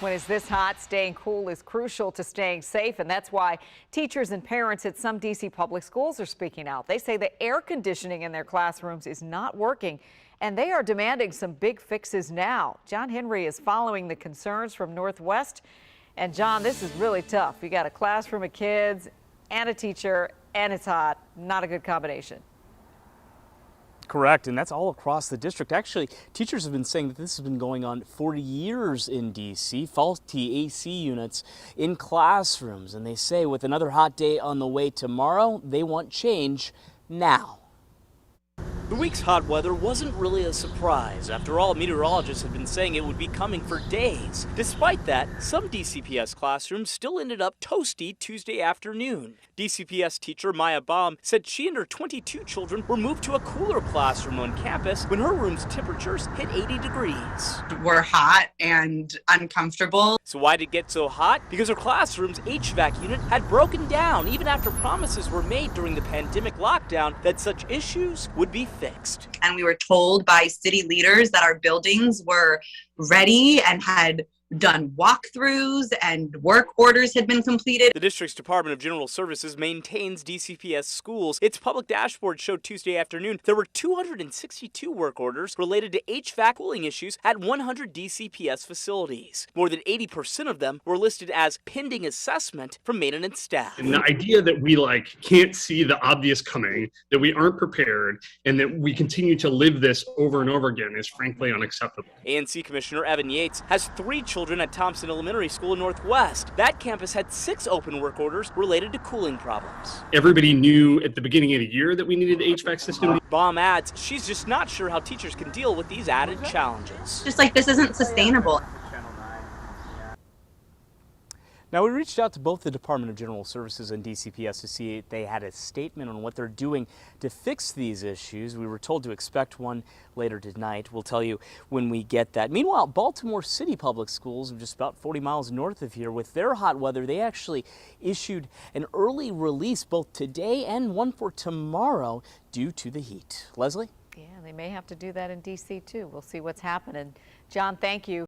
When it's this hot, staying cool is crucial to staying safe, and that's why teachers and parents at some D.C. public schools are speaking out. They say the air conditioning in their classrooms is not working, and they are demanding some big fixes now. John Henry is following the concerns from Northwest. And John, this is really tough. You got a classroom of kids and a teacher, and it's hot. Not a good combination. Correct, and that's all across the district. Actually, teachers have been saying that this has been going on for years in D.C., faulty AC units in classrooms. And they say with another hot day on the way tomorrow, they want change now. The week's hot weather wasn't really a surprise. After all, meteorologists had been saying it would be coming for days. Despite that, some DCPS classrooms still ended up toasty Tuesday afternoon. DCPS teacher Maya Baum said she and her 22 children were moved to a cooler classroom on campus when her room's temperatures hit 80 degrees. We're hot and uncomfortable. So why did it get so hot? Because her classroom's HVAC unit had broken down even after promises were made during the pandemic lockdown that such issues would be fixed. And we were told by city leaders that our buildings were ready and had done walkthroughs and work orders had been completed. The district's Department of General Services maintains DCPS schools. Its public dashboard showed Tuesday afternoon there were 262 work orders related to HVAC cooling issues at 100 DCPS facilities. More than 80% of them were listed as pending assessment from maintenance staff. And the idea that we can't see the obvious coming, that we aren't prepared, and that we continue to live this over and over again is frankly unacceptable. ANC Commissioner Evan Yates has 3 children at Thompson Elementary School in Northwest. That campus had 6 open work orders related to cooling problems. Everybody knew at the beginning of the year that we needed the HVAC system. Baum adds she's just not sure how teachers can deal with these added challenges. Just this isn't sustainable. Now, we reached out to both the Department of General Services and DCPS to see if they had a statement on what they're doing to fix these issues. We were told to expect one later tonight. We'll tell you when we get that. Meanwhile, Baltimore City Public Schools, just about 40 miles north of here, with their hot weather, they actually issued an early release both today and one for tomorrow due to the heat. Leslie? Yeah, they may have to do that in D.C. too. We'll see what's happening. John, thank you.